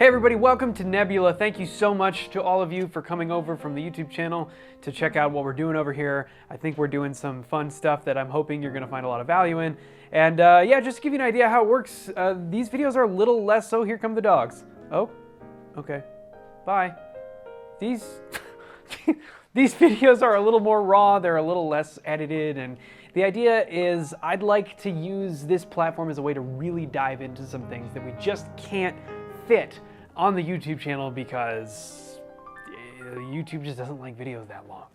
Hey everybody, welcome to Nebula. Thank you so much to all of you for coming over from the YouTube channel to check out what we're doing over here. I think we're doing some fun stuff that I'm hoping you're gonna find a lot of value in. And yeah, just to give you an idea how it works, these videos are a little less so. Here come the dogs. Oh, okay, bye. These videos are a little more raw, they're a little less edited, and the idea is I'd like to use this platform as a way to really dive into some things that we just can't fit on the YouTube channel because YouTube just doesn't like videos that long.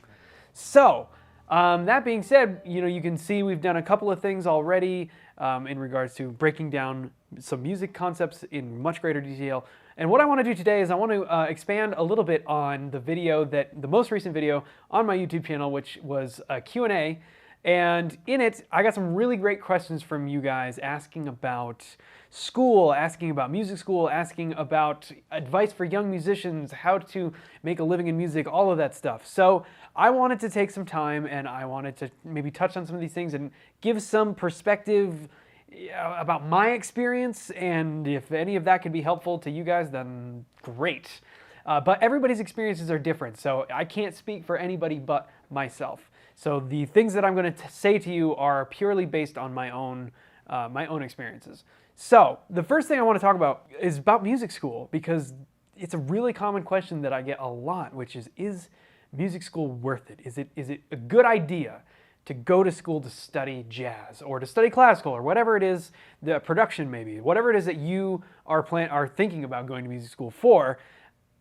So that being said, you can see we've done a couple of things already in regards to breaking down some music concepts in much greater detail. And what I want to do today is I want to expand a little bit on the most recent video on my YouTube channel, which was a Q&A. And in it, I got some really great questions from you guys asking about school, asking about music school, asking about advice for young musicians, how to make a living in music, all of that stuff. So I wanted to take some time and I wanted to maybe touch on some of these things and give some perspective about my experience, and if any of that could be helpful to you guys, then great. But everybody's experiences are different, so I can't speak for anybody but myself. So the things that I'm going to say to you are purely based on my own experiences. So the first thing I want to talk about is about music school, because it's a really common question that I get a lot, which is music school worth it? Is it a good idea to go to school to study jazz or to study classical or whatever it is, the production maybe, whatever it is that you are thinking about going to music school for?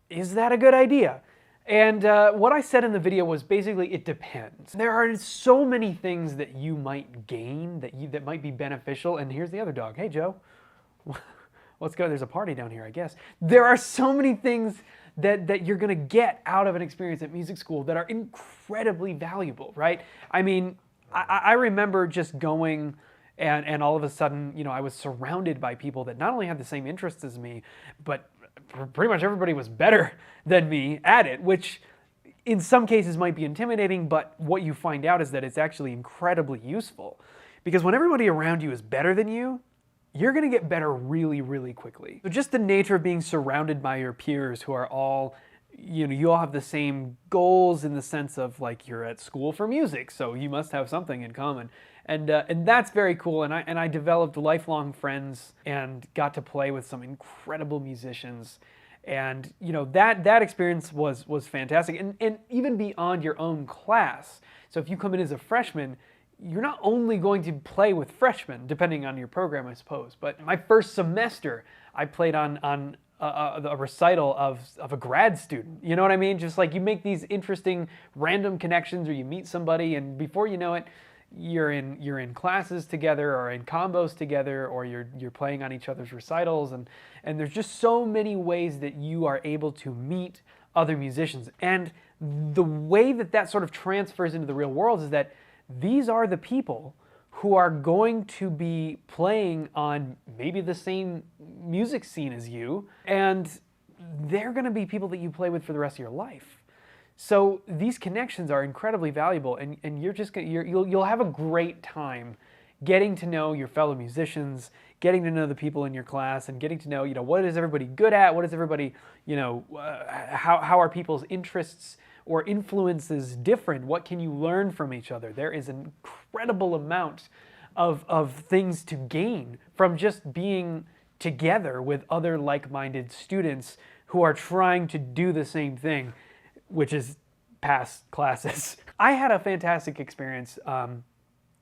Is that a good idea? And what I said in the video was basically it depends. There are so many things that you might gain that might be beneficial. And here's the other dog. Hey, Joe. Let's go. There's a party down here, I guess. There are so many things that you're going to get out of an experience at music school that are incredibly valuable, right? I mean, I remember just going and all of a sudden, I was surrounded by people that not only had the same interests as me, but pretty much everybody was better than me at it, which in some cases might be intimidating, but what you find out is that it's actually incredibly useful. Because when everybody around you is better than you, you're going to get better really, really quickly. So just the nature of being surrounded by your peers who are all, you all have the same goals in the sense of like you're at school for music, so you must have something in common. And that's very cool, and I developed lifelong friends and got to play with some incredible musicians. And that experience was fantastic, and even beyond your own class. So if you come in as a freshman, you're not only going to play with freshmen, depending on your program, I suppose, but my first semester, I played on a recital of a grad student. You know what I mean? Just like you make these interesting random connections, or you meet somebody, and before you know it, you're in classes together, or in combos together, or you're playing on each other's recitals, and there's just so many ways that you are able to meet other musicians. And the way that sort of transfers into the real world is that these are the people who are going to be playing on maybe the same music scene as you, and they're going to be people that you play with for the rest of your life. So these connections are incredibly valuable, and you'll have a great time getting to know your fellow musicians, getting to know the people in your class, and getting to know what is everybody good at, what is everybody how are people's interests or influences different? What can you learn from each other? There is an incredible amount of things to gain from just being together with other like-minded students who are trying to do the same thing, which is pass classes. I had a fantastic experience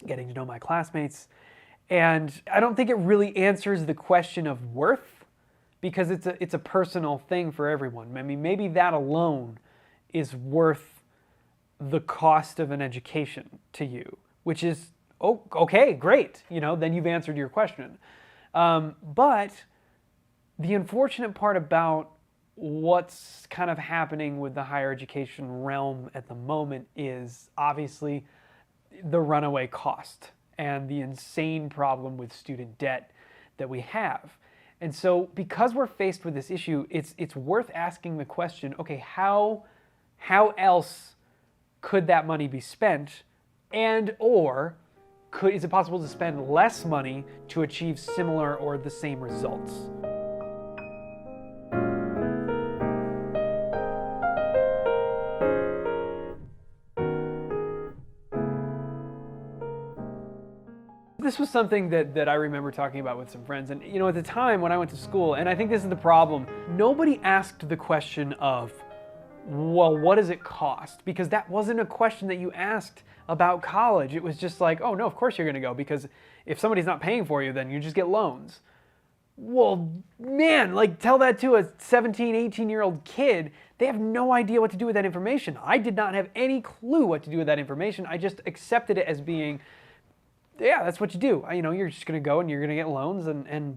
getting to know my classmates, and I don't think it really answers the question of worth, because it's a personal thing for everyone. I mean, maybe that alone is worth the cost of an education to you, which is, oh, okay, great. Then you've answered your question. But the unfortunate part about what's kind of happening with the higher education realm at the moment is obviously the runaway cost and the insane problem with student debt that we have. And so because we're faced with this issue, it's worth asking the question, okay, how else could that money be spent? And or is it possible to spend less money to achieve similar or the same results? this was something that I remember talking about with some friends. And, at the time when I went to school, and I think this is the problem, nobody asked the question of, well, what does it cost? Because that wasn't a question that you asked about college. It was just like, oh, no, of course you're going to go, because if somebody's not paying for you, then you just get loans. Well, man, tell that to a 17, 18-year-old kid. They have no idea what to do with that information. I did not have any clue what to do with that information. I just accepted it as being, yeah, that's what you do. You're just going to go and you're going to get loans,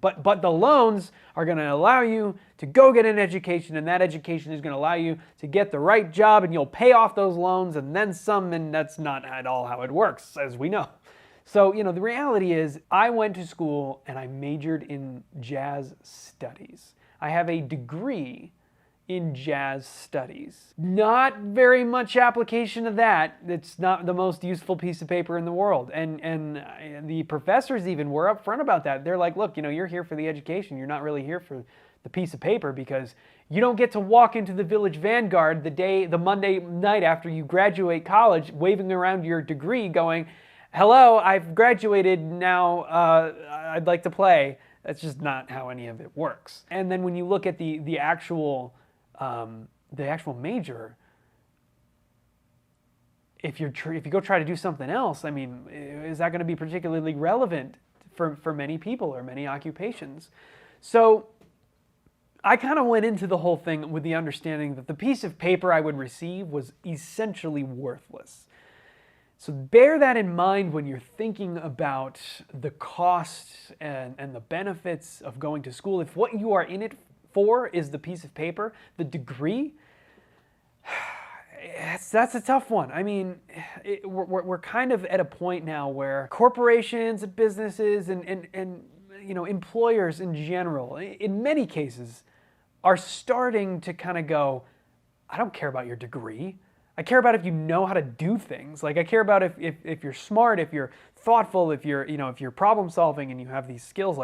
but the loans are going to allow you to go get an education, and that education is going to allow you to get the right job, and you'll pay off those loans and then some, and that's not at all how it works, as we know. So, the reality is I went to school and I majored in jazz studies. I have a degree in jazz studies. Not very much application of that. It's not the most useful piece of paper in the world. And the professors even were upfront about that. They're like, look, you're here for the education. You're not really here for the piece of paper, because you don't get to walk into the Village Vanguard the Monday night after you graduate college, waving around your degree going, hello, I've graduated, now I'd like to play. That's just not how any of it works. And then when you look at the actual major, if you go try to do something else, is that going to be particularly relevant for many people or many occupations? So I kind of went into the whole thing with the understanding that the piece of paper I would receive was essentially worthless. So bear that in mind when you're thinking about the costs and the benefits of going to school. If what you are in it for is the piece of paper, the degree, that's a tough one. We're kind of at a point now where corporations and businesses and employers in general, in many cases, are starting to kind of go, I don't care about your degree. I care about if you know how to do things. I care about if you're smart, if you're thoughtful, if you're problem solving and you have these skills.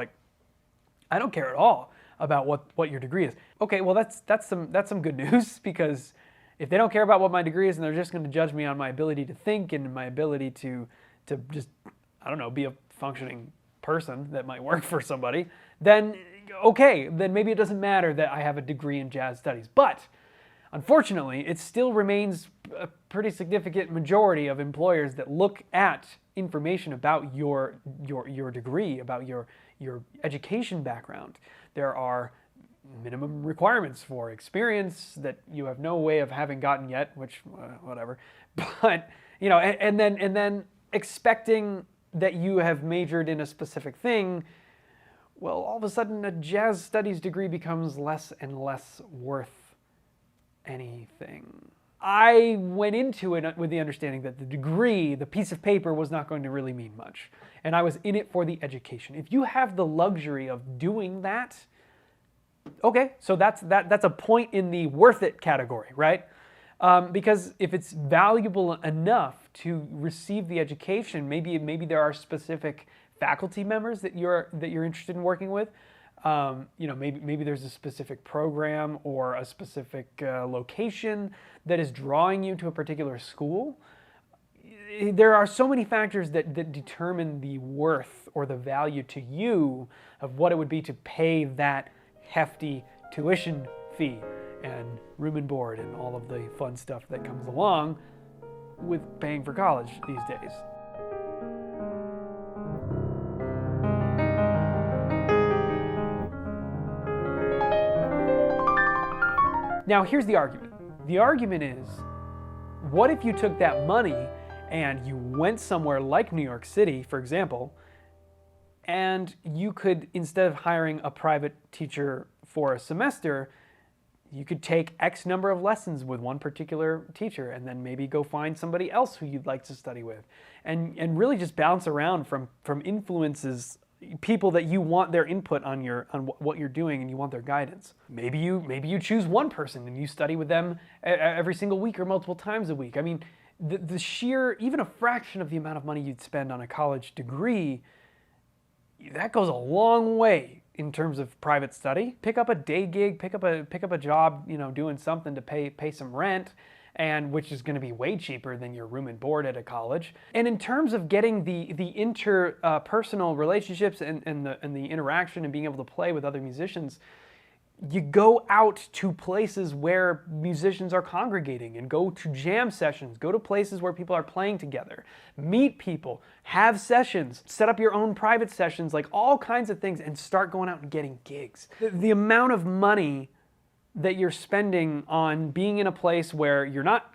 I don't care at all about what your degree is. Okay, well that's some good news, because if they don't care about what my degree is and they're just going to judge me on my ability to think and my ability to just, I don't know, be a functioning person that might work for somebody, then okay, then maybe it doesn't matter that I have a degree in jazz studies. But unfortunately, it still remains a pretty significant majority of employers that look at information about your degree, about your education background. There are minimum requirements for experience that you have no way of having gotten yet, which whatever. But and then expecting that you have majored in a specific thing, well, all of a sudden a jazz studies degree becomes less and less worth anything. I went into it with the understanding that the degree, the piece of paper, was not going to really mean much. And I was in it for the education. If you have the luxury of doing that, okay, so that's a point in the worth it category, right? Because if it's valuable enough to receive the education, maybe there are specific faculty members that you're interested in working with. Maybe there's a specific program or a specific location that is drawing you to a particular school. There are so many factors that determine the worth or the value to you of what it would be to pay that hefty tuition fee and room and board and all of the fun stuff that comes along with paying for college these days. Now, here's the argument. The argument is, what if you took that money and you went somewhere like New York City, for example, and you could, instead of hiring a private teacher for a semester, you could take X number of lessons with one particular teacher and then maybe go find somebody else who you'd like to study with, and really just bounce around from influences, people that you want their input on what you're doing and you want their guidance. Maybe you choose one person and you study with them every single week or multiple times a week. The sheer, even a fraction of the amount of money you'd spend on a college degree, that goes a long way in terms of private study. Pick up a day gig, pick up a job, doing something to pay some rent, and which is going to be way cheaper than your room and board at a college. And in terms of getting the interpersonal relationships and the interaction and being able to play with other musicians, you go out to places where musicians are congregating and go to jam sessions, go to places where people are playing together, meet people, have sessions, set up your own private sessions, like all kinds of things, and start going out and getting gigs. The amount of money that you're spending on being in a place where you're not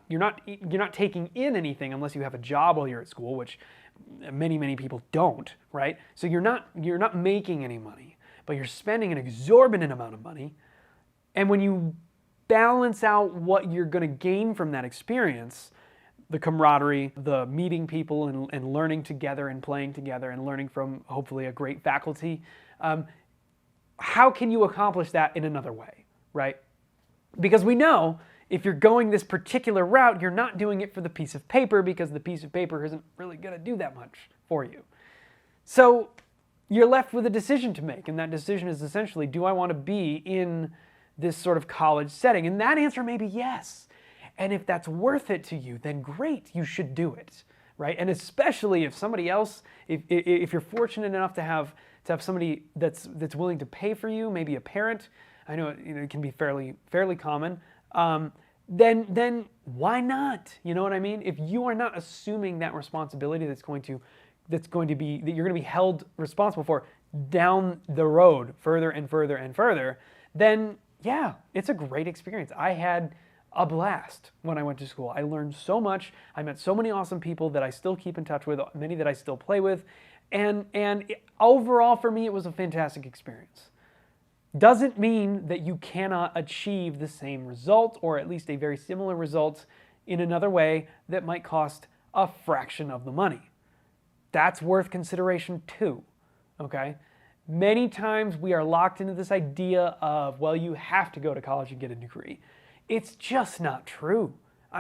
taking in anything unless you have a job while you're at school, which many people don't, right? So you're not making any money, but you're spending an exorbitant amount of money. And when you balance out what you're going to gain from that experience, the camaraderie, the meeting people and learning together and playing together and learning from hopefully a great faculty, how can you accomplish that in another way, right? Because we know if you're going this particular route, you're not doing it for the piece of paper, because the piece of paper isn't really going to do that much for you. So you're left with a decision to make, and that decision is essentially, do I want to be in this sort of college setting? And that answer may be yes. And if that's worth it to you, then great, you should do it, right? And especially if somebody else, if you're fortunate enough to have somebody that's willing to pay for you, maybe a parent. I know it can be fairly common. Then why not? You know what I mean? If you are not assuming that responsibility that you're going to be held responsible for down the road further and further and further, then yeah, it's a great experience. I had a blast when I went to school. I learned so much. I met so many awesome people that I still keep in touch with, many that I still play with, and overall for me it was a fantastic experience. Doesn't mean that you cannot achieve the same result, or at least a very similar result, in another way that might cost a fraction of the money. That's worth consideration too, okay? Many times we are locked into this idea of, well, you have to go to college and get a degree. It's just not true.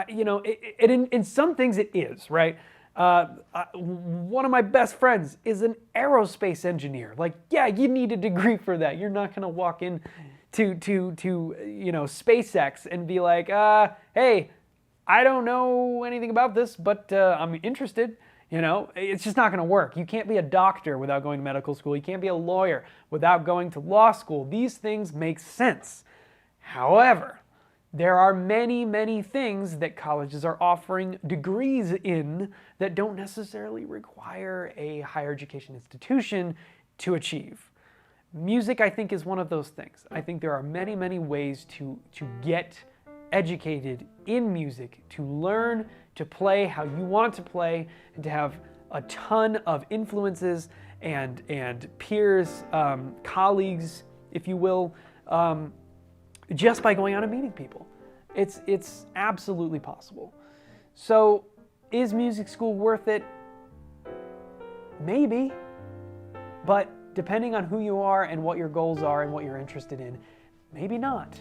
In some things it is, right? One of my best friends is an aerospace engineer. Like, yeah, you need a degree for that. You're not going to walk in to SpaceX and be like, hey, I don't know anything about this, but I'm interested. It's just not going to work. You can't be a doctor without going to medical school. You can't be a lawyer without going to law school. These things make sense. However, there are many things that colleges are offering degrees in that don't necessarily require a higher education institution to achieve. Music, I think, is one of those things. I think there are many ways to get educated in music, to learn to play how you want to play, and to have a ton of influences and peers, colleagues, if you will, just by going out and meeting people. It's absolutely possible. So is music school worth it? Maybe, but depending on who you are and what your goals are and what you're interested in, maybe not.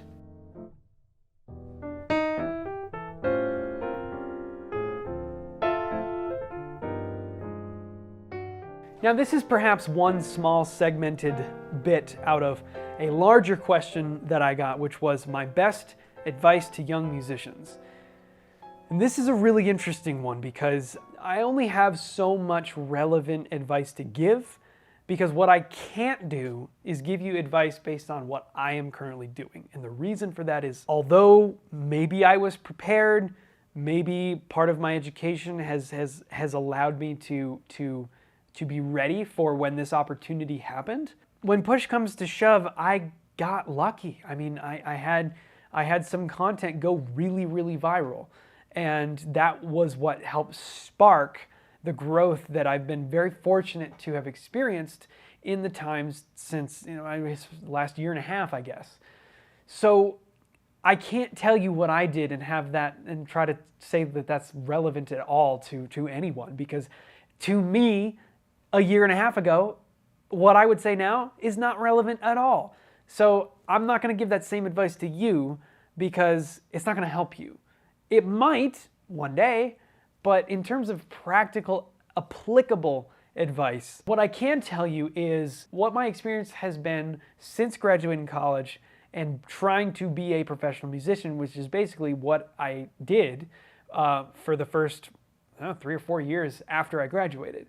Now, this is perhaps one small segmented bit out of a larger question that I got, which was my best advice to young musicians. And this is a really interesting one because I only have so much relevant advice to give, because what I can't do is give you advice based on what I am currently doing. And the reason for that is, although maybe I was prepared, maybe part of my education has allowed me to be ready for when this opportunity happened. When push comes to shove, I got lucky. I mean, I had some content go really viral, and that was what helped spark the growth that I've been very fortunate to have experienced in the times since, last year and a half, I guess. So I can't tell you what I did and have that and try to say that that's relevant at all to anyone, because to me, a year and a half ago, what I would say now is not relevant at all. So I'm not going to give that same advice to you because it's not going to help you. It might one day, but in terms of practical, applicable advice, what I can tell you is what my experience has been since graduating college and trying to be a professional musician, which is basically what I did for the first 3 or 4 years after I graduated.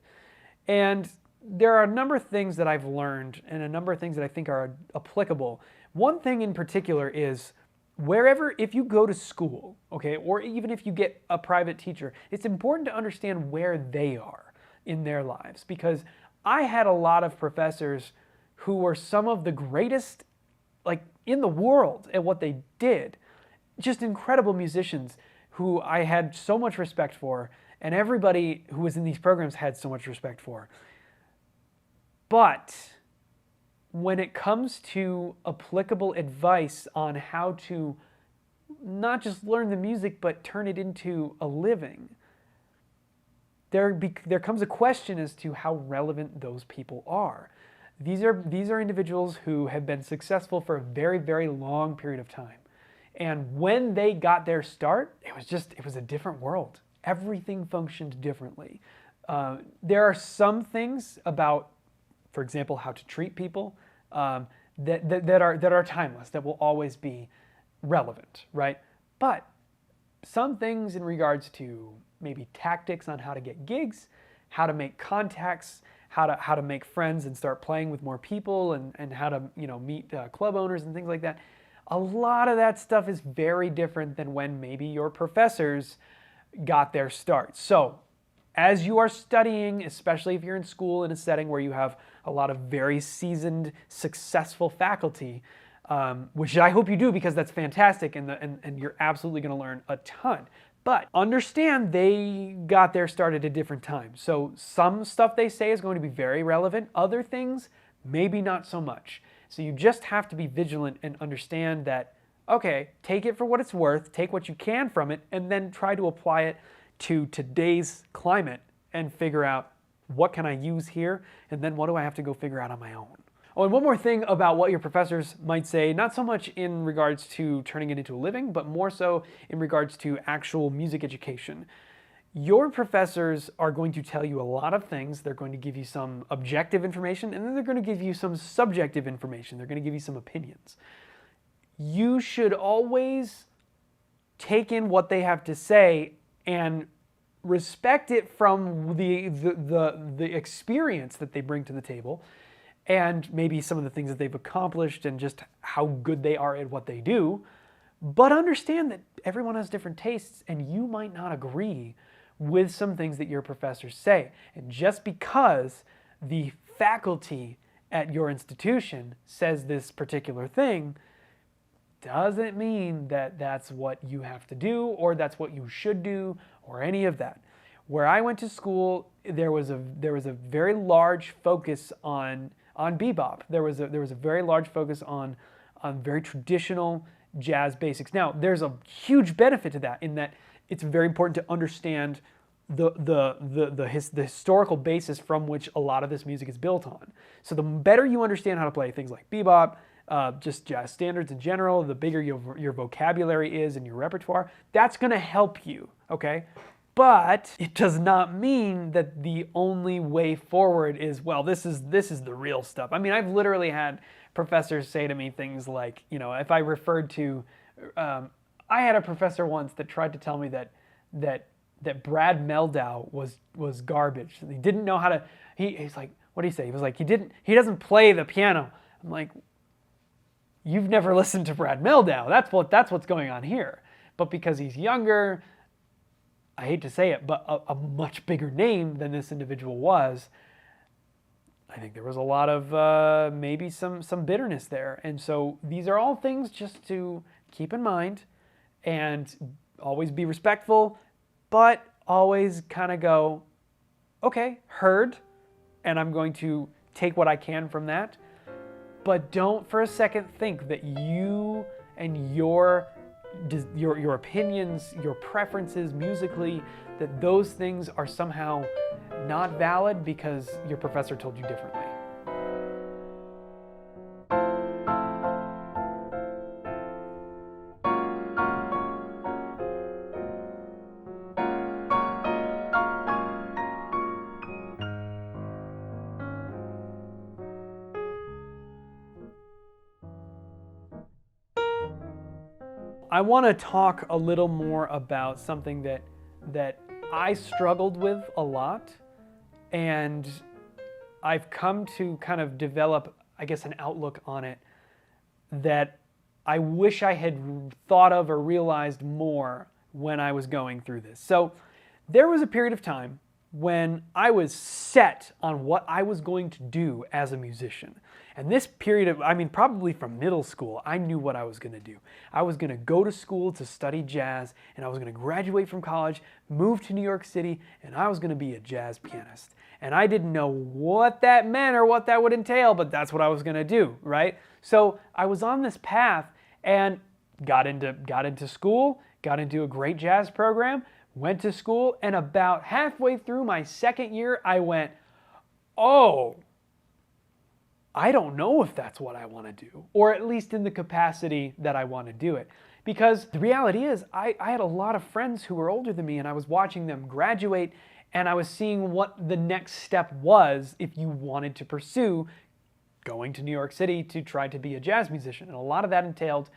And there are a number of things that I've learned and a number of things that I think are applicable. One thing in particular is wherever, if you go to school, okay, or even if you get a private teacher, it's important to understand where they are in their lives, because I had a lot of professors who were some of the greatest, like, in the world at what they did. Just incredible musicians who I had so much respect for, and everybody who was in these programs had so much respect for. But when it comes to applicable advice on how to not just learn the music, but turn it into a living, there comes a question as to how relevant those people are. These are individuals who have been successful for a very, very long period of time. And when they got their start, it was a different world. Everything functioned differently. There are some things about, for example, how to treat people that are timeless, that will always be relevant, right? But some things in regards to maybe tactics on how to get gigs, how to make contacts, how to make friends and start playing with more people, and how to meet club owners and things like that. A lot of that stuff is very different than when maybe your professors got their start. So as you are studying, especially if you're in school in a setting where you have a lot of very seasoned, successful faculty, which I hope you do, because that's fantastic, and you're absolutely going to learn a ton. But understand they got their start at a different time. So some stuff they say is going to be very relevant. Other things, maybe not so much. So you just have to be vigilant and understand that, okay, take it for what it's worth, take what you can from it, and then try to apply it to today's climate and figure out, what can I use here, and then what do I have to go figure out on my own. Oh, and one more thing about what your professors might say, not so much in regards to turning it into a living, but more so in regards to actual music education. Your professors are going to tell you a lot of things. They're going to give you some objective information, and then they're going to give you some subjective information. They're going to give you some opinions. You should always take in what they have to say and respect it from the experience that they bring to the table, and maybe some of the things that they've accomplished and just how good they are at what they do. But understand that everyone has different tastes, and you might not agree with some things that your professors say. And just because the faculty at your institution says this particular thing doesn't mean that that's what you have to do, or that's what you should do, or any of that. Where I went to school, there was a very large focus on bebop. There was a very large focus on very traditional jazz basics. Now, there's a huge benefit to that, in that it's very important to understand the historical basis from which a lot of this music is built on. So the better you understand how to play things like bebop, just jazz standards in general, the bigger your vocabulary is and your repertoire, that's going to help you, okay? But it does not mean that the only way forward is, well, this is the real stuff. I mean, I've literally had professors say to me things like, if I referred to, I had a professor once that tried to tell me that Brad Meldau was garbage. He didn't know how to. He's like, what did he say? He was like, he doesn't play the piano. I'm like, you've never listened to Brad Meldau. That's what's going on here. But because he's younger, I hate to say it, but a much bigger name than this individual was, I think there was a lot of maybe some bitterness there. And so these are all things just to keep in mind, and always be respectful, but always kind of go, okay, heard, and I'm going to take what I can from that. But don't for a second think that you and your opinions, your preferences musically, that those things are somehow not valid because your professor told you differently. I want to talk a little more about something that I struggled with a lot, and I've come to kind of develop, I guess, an outlook on it that I wish I had thought of or realized more when I was going through this. So there was a period of time when I was set on what I was going to do as a musician. And this period of, I mean, probably from middle school, I knew what I was going to do. I was going to go to school to study jazz, and I was going to graduate from college, move to New York City, and I was going to be a jazz pianist. And I didn't know what that meant or what that would entail, but that's what I was going to do, right? So I was on this path and got into school, got into a great jazz program, went to school, and about halfway through my second year, I went, oh, I don't know if that's what I want to do, or at least in the capacity that I want to do it. Because the reality is, I had a lot of friends who were older than me, and I was watching them graduate, and I was seeing what the next step was if you wanted to pursue going to New York City to try to be a jazz musician. And a lot of that entailed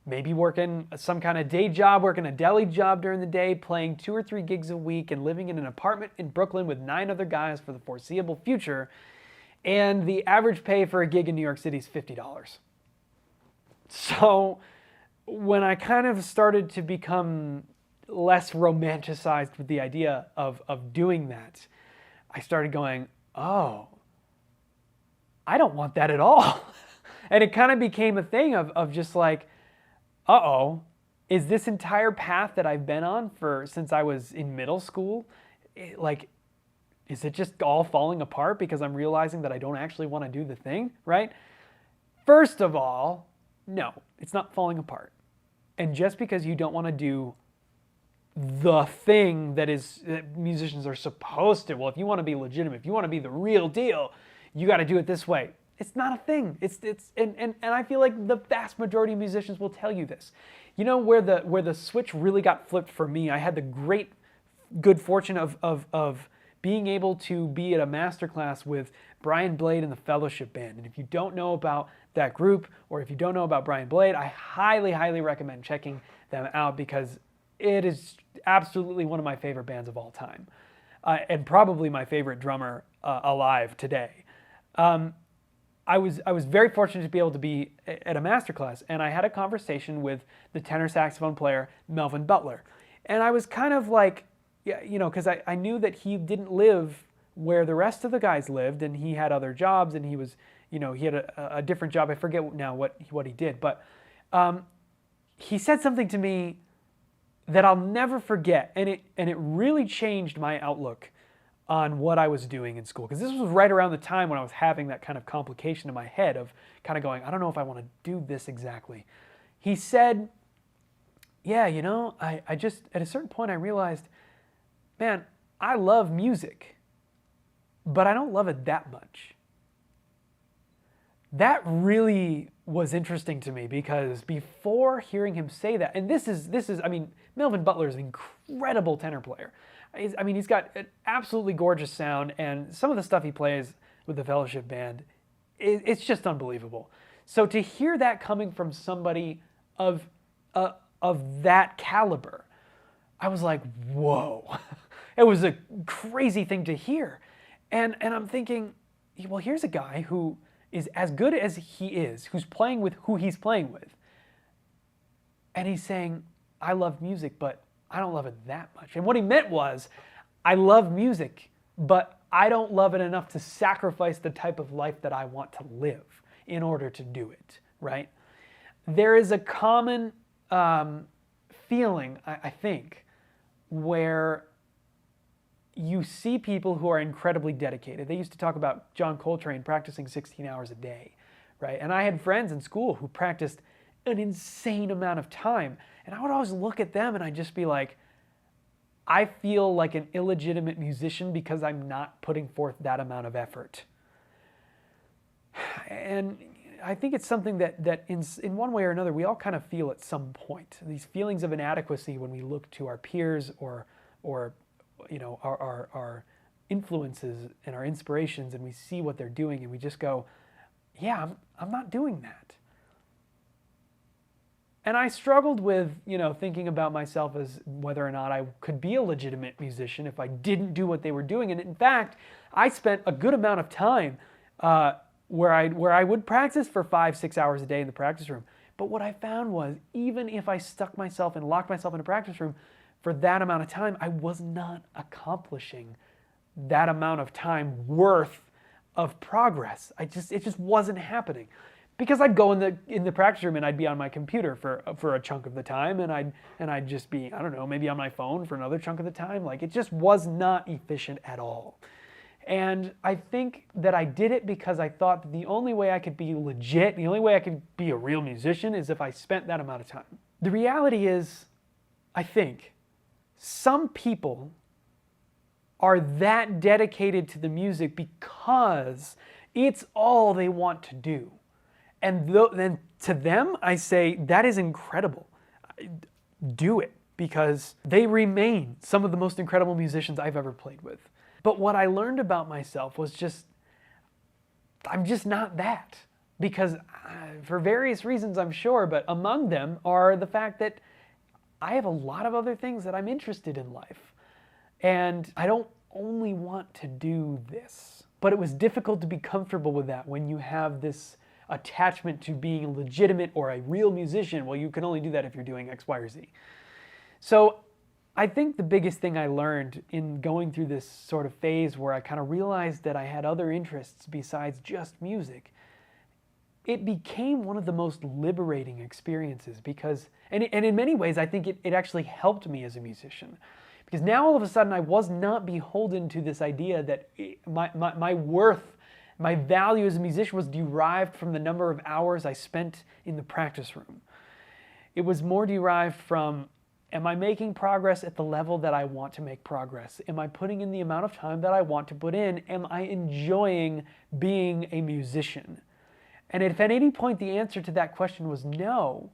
maybe working some kind of day job, working a deli job during the day, playing 2 or 3 gigs a week, and living in an apartment in Brooklyn with 9 other guys for the foreseeable future. And the average pay for a gig in New York City is $50. So when I kind of started to become less romanticized with the idea of doing that, I started going, oh, I don't want that at all. And it kind of became a thing of just like, uh-oh, is this entire path that I've been on since I was in middle school, is it just all falling apart because I'm realizing that I don't actually want to do the thing, right? First of all, no, it's not falling apart. And just because you don't want to do the thing that musicians are supposed to, well, if you want to be legitimate, if you want to be the real deal, you got to do it this way. It's not a thing. And I feel like the vast majority of musicians will tell you this. You know where the switch really got flipped for me? I had the good fortune of being able to be at a masterclass with Brian Blade and the Fellowship Band. And if you don't know about that group, or if you don't know about Brian Blade, I highly, highly recommend checking them out because it is absolutely one of my favorite bands of all time, and probably my favorite drummer alive today. I was very fortunate to be able to be at a masterclass, and I had a conversation with the tenor saxophone player, Melvin Butler. And I was kind of like, yeah, you know, because I knew that he didn't live where the rest of the guys lived, and he had other jobs, and he was, you know, he had a different job. I forget now what he did, but he said something to me that I'll never forget, and it really changed my outlook on what I was doing in school. Because this was right around the time when I was having that kind of complication in my head of kind of going, I don't know if I want to do this exactly. He said, yeah, you know, I just, at a certain point I realized, man, I love music, but I don't love it that much. That really was interesting to me because before hearing him say that, and this is, I mean, Melvin Butler is an incredible tenor player. I mean, he's got an absolutely gorgeous sound, and some of the stuff he plays with the Fellowship Band, it's just unbelievable. So to hear that coming from somebody of that caliber, I was like, whoa. It was a crazy thing to hear. And I'm thinking, well, here's a guy who is as good as he is, who's playing with who he's playing with. And he's saying, I love music, but I don't love it that much. And what he meant was, I love music, but I don't love it enough to sacrifice the type of life that I want to live in order to do it, right? There is a common feeling, I think, where you see people who are incredibly dedicated. They used to talk about John Coltrane practicing 16 hours a day, right? And I had friends in school who practiced an insane amount of time. And I would always look at them and I'd just be like, I feel like an illegitimate musician because I'm not putting forth that amount of effort. And I think it's something that in one way or another, we all kind of feel at some point. These feelings of inadequacy when we look to our peers or you know, our influences and our inspirations, and we see what they're doing and we just go, yeah, I'm not doing that. And I struggled with, thinking about myself as whether or not I could be a legitimate musician if I didn't do what they were doing. And in fact, I spent a good amount of time where I would practice for 5-6 hours a day in the practice room. But what I found was, even if I stuck myself and locked myself in a practice room for that amount of time, I was not accomplishing that amount of time worth of progress. It just wasn't happening. Because I'd go in the practice room and I'd be on my computer for a chunk of the time, and I'd just be, I don't know, maybe on my phone for another chunk of the time. Like, it just was not efficient at all. And I think that I did it because I thought that the only way I could be legit, the only way I could be a real musician is if I spent that amount of time. The reality is, I think, some people are that dedicated to the music because it's all they want to do. And then to them, I say, that is incredible. Do it, because they remain some of the most incredible musicians I've ever played with. But what I learned about myself was I'm just not that. Because for various reasons, I'm sure, but among them are the fact that I have a lot of other things that I'm interested in life. And I don't only want to do this. But it was difficult to be comfortable with that when you have this attachment to being legitimate or a real musician. Well, you can only do that if you're doing X, Y, or Z. So I think the biggest thing I learned in going through this sort of phase where I kind of realized that I had other interests besides just music, it became one of the most liberating experiences because, and in many ways, I think it actually helped me as a musician. Because now all of a sudden I was not beholden to this idea that my worth, my value as a musician was derived from the number of hours I spent in the practice room. It was more derived from, am I making progress at the level that I want to make progress? Am I putting in the amount of time that I want to put in? Am I enjoying being a musician? And if at any point the answer to that question was no,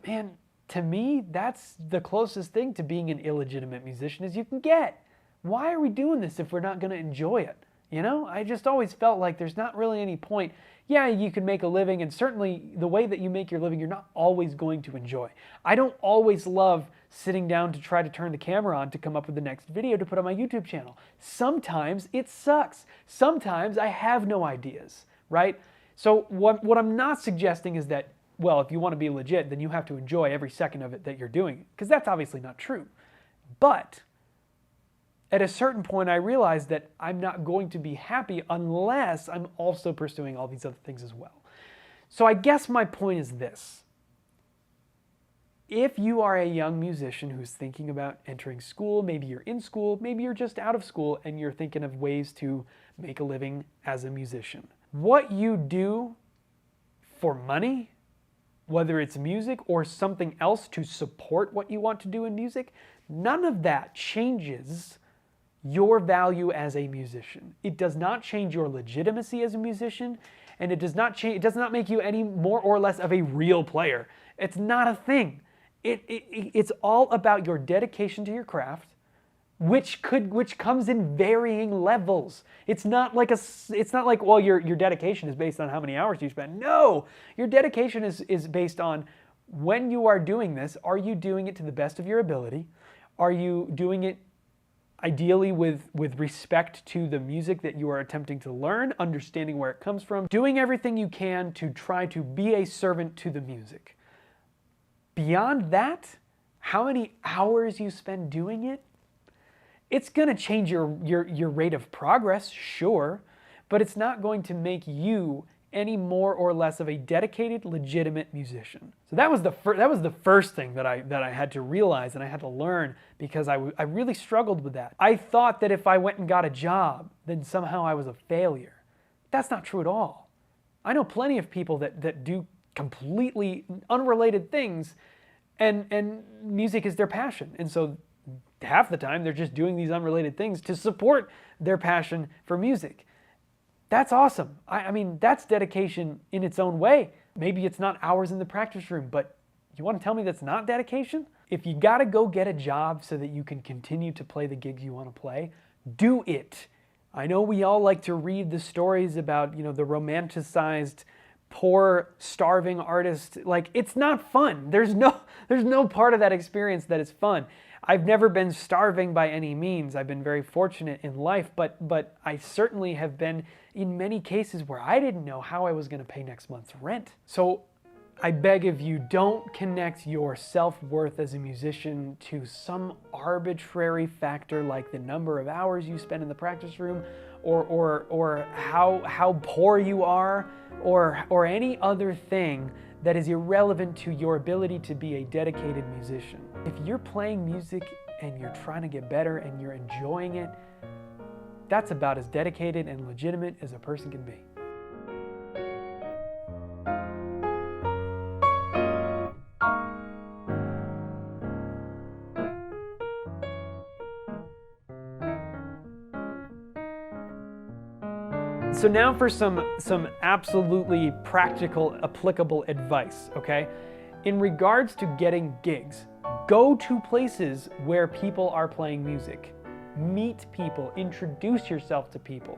man, to me, that's the closest thing to being an illegitimate musician as you can get. Why are we doing this if we're not going to enjoy it? I just always felt like there's not really any point. Yeah, you can make a living, and certainly the way that you make your living, you're not always going to enjoy. I don't always love sitting down to try to turn the camera on to come up with the next video to put on my YouTube channel. Sometimes it sucks. Sometimes I have no ideas, right? So what I'm not suggesting is that, well, if you want to be legit, then you have to enjoy every second of it that you're doing, because that's obviously not true. But at a certain point, I realized that I'm not going to be happy unless I'm also pursuing all these other things as well. So I guess my point is this. If you are a young musician who's thinking about entering school, maybe you're in school, maybe you're just out of school, and you're thinking of ways to make a living as a musician, what you do for money, whether it's music or something else to support what you want to do in music, none of that changes your value as a musician. It does not change your legitimacy as a musician, and it does not make you any more or less of a real player. It's not a thing. It's all about your dedication to your craft, which comes in varying levels. It's not like well, your dedication is based on how many hours you spend. No, your dedication is based on when you are doing this. Are you doing it to the best of your ability? Are you doing it ideally with respect to the music that you are attempting to learn, understanding where it comes from, doing everything you can to try to be a servant to the music. Beyond that, how many hours you spend doing it, it's going to change your rate of progress, sure, but it's not going to make you any more or less of a dedicated, legitimate musician. So that was the first thing that I had to realize and I had to learn, because I really struggled with that. I thought that if I went and got a job, then somehow I was a failure. That's not true at all. I know plenty of people that do completely unrelated things, and music is their passion. And so half the time they're just doing these unrelated things to support their passion for music. That's awesome. I mean, that's dedication in its own way. Maybe it's not hours in the practice room, but you want to tell me that's not dedication? If you got to go get a job so that you can continue to play the gigs you want to play, do it. I know we all like to read the stories about, the romanticized poor, starving artist. Like, it's not fun. There's no part of that experience that is fun. I've never been starving by any means. I've been very fortunate in life, but I certainly have been in many cases where I didn't know how I was going to pay next month's rent. So I beg of you, don't connect your self-worth as a musician to some arbitrary factor like the number of hours you spend in the practice room, or how poor you are, or any other thing that is irrelevant to your ability to be a dedicated musician. If you're playing music and you're trying to get better and you're enjoying it, that's about as dedicated and legitimate as a person can be. So now for some absolutely practical, applicable advice, okay? In regards to getting gigs, go to places where people are playing music. Meet people, introduce yourself to people.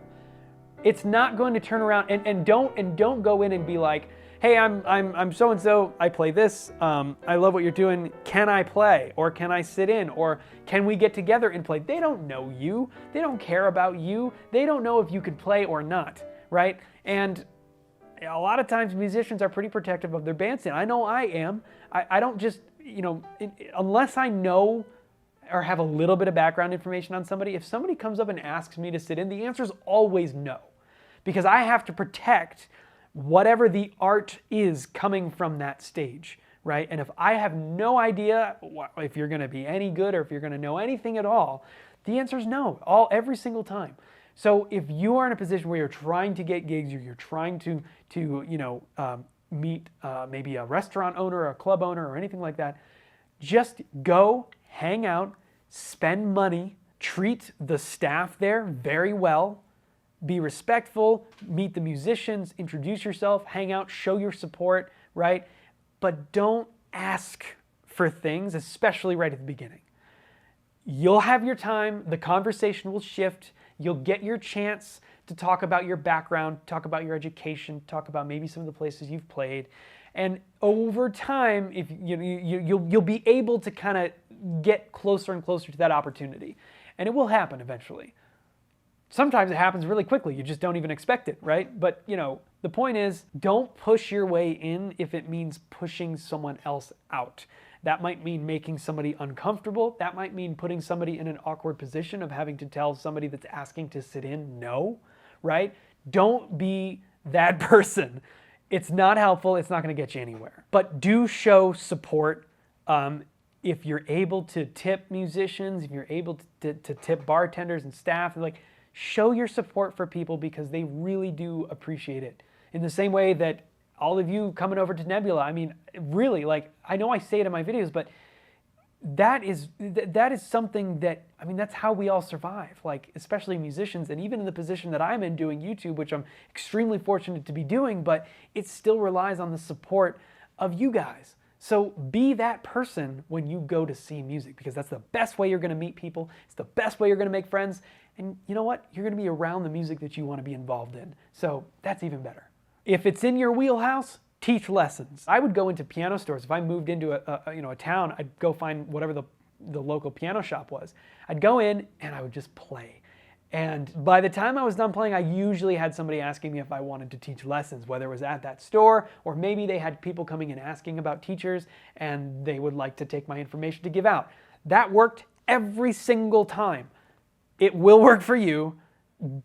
It's not going to turn around and don't go in and be like, hey, I'm so and so, I play this, I love what you're doing, can I play? Or can I sit in? Or can we get together and play? They don't know you, they don't care about you, they don't know if you can play or not, right? And a lot of times musicians are pretty protective of their bandstand. I know I am. I don't just, unless I know or have a little bit of background information on somebody, if somebody comes up and asks me to sit in, the answer is always no. Because I have to protect whatever the art is coming from that stage, right? And if I have no idea if you're going to be any good or if you're going to know anything at all, the answer is no, every single time. So if you are in a position where you're trying to get gigs, or you're trying to meet maybe a restaurant owner or a club owner or anything like that, just go, hang out, spend money, treat the staff there very well, be respectful, meet the musicians, introduce yourself, hang out, show your support, right? But don't ask for things, especially right at the beginning. You'll have your time, the conversation will shift, you'll get your chance to talk about your background, talk about your education, talk about maybe some of the places you've played. And over time, if you'll be able to kind of get closer and closer to that opportunity. And it will happen eventually. Sometimes it happens really quickly. You just don't even expect it, right? But, the point is, don't push your way in if it means pushing someone else out. That might mean making somebody uncomfortable. That might mean putting somebody in an awkward position of having to tell somebody that's asking to sit in no, right? Don't be that person. It's not helpful. It's not going to get you anywhere. But do show support. If you're able to tip musicians, if you're able to tip bartenders and staff, show your support for people because they really do appreciate it. In the same way that all of you coming over to Nebula, really, I know I say it in my videos, but that is something that, that's how we all survive, especially musicians, and even in the position that I'm in doing YouTube, which I'm extremely fortunate to be doing, but it still relies on the support of you guys. So be that person when you go to see music, because that's the best way you're going to meet people. It's the best way you're going to make friends. And you know what? You're going to be around the music that you want to be involved in. So that's even better. If it's in your wheelhouse, teach lessons. I would go into piano stores. If I moved into a town, I'd go find whatever the local piano shop was. I'd go in and I would just play. And by the time I was done playing, I usually had somebody asking me if I wanted to teach lessons, whether it was at that store, or maybe they had people coming and asking about teachers and they would like to take my information to give out. That worked every single time. It will work for you.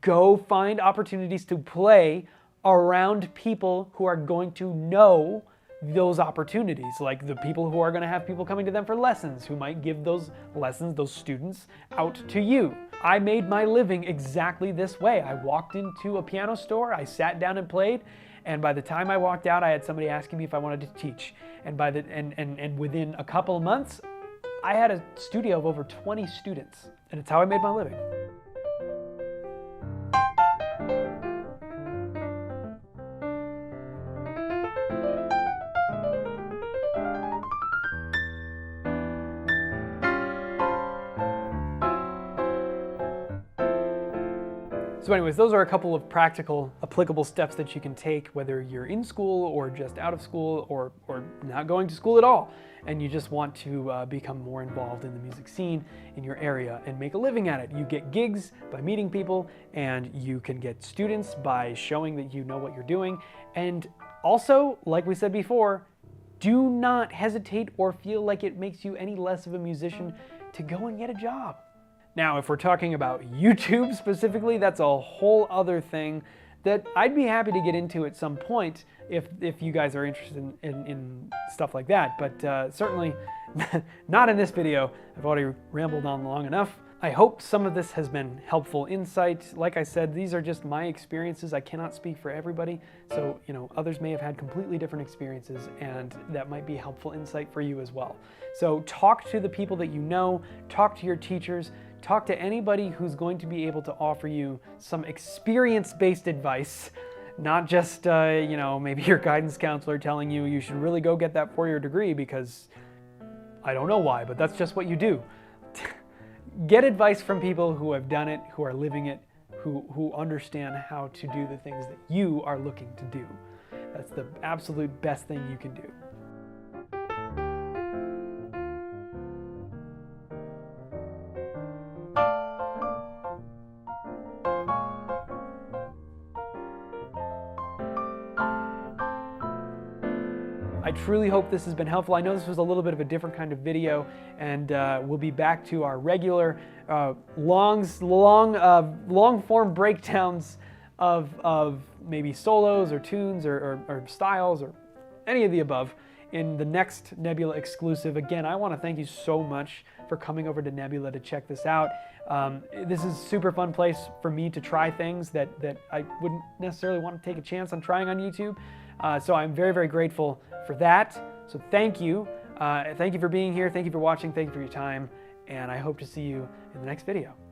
Go find opportunities to play around people who are going to know those opportunities, like the people who are going to have people coming to them for lessons, who might give those lessons, those students, out to you. I made my living exactly this way. I walked into a piano store, I sat down and played, and by the time I walked out, I had somebody asking me if I wanted to teach. And within a couple of months, I had a studio of over 20 students, and it's how I made my living. So anyways, those are a couple of practical, applicable steps that you can take, whether you're in school or just out of school or not going to school at all, and you just want to become more involved in the music scene in your area and make a living at it. You get gigs by meeting people, and you can get students by showing that you know what you're doing. And also, like we said before, do not hesitate or feel like it makes you any less of a musician to go and get a job. Now, if we're talking about YouTube specifically, that's a whole other thing that I'd be happy to get into at some point if you guys are interested in stuff like that, but certainly not in this video. I've already rambled on long enough. I hope some of this has been helpful insight. Like I said, these are just my experiences. I cannot speak for everybody, so others may have had completely different experiences, and that might be helpful insight for you as well. So talk to the people that you know, talk to your teachers, talk to anybody who's going to be able to offer you some experience-based advice, not just maybe your guidance counselor telling you you should really go get that four-year degree because I don't know why, but that's just what you do. Get advice from people who have done it, who are living it, who understand how to do the things that you are looking to do. That's the absolute best thing you can do. I truly hope this has been helpful. I know this was a little bit of a different kind of video, and we'll be back to our regular long form breakdowns of maybe solos or tunes or styles or any of the above in the next Nebula exclusive. Again, I want to thank you so much for coming over to Nebula to check this out. This is a super fun place for me to try things that I wouldn't necessarily want to take a chance on trying on YouTube. So I'm very, very grateful for that. So thank you. Thank you for being here. Thank you for watching. Thank you for your time. And I hope to see you in the next video.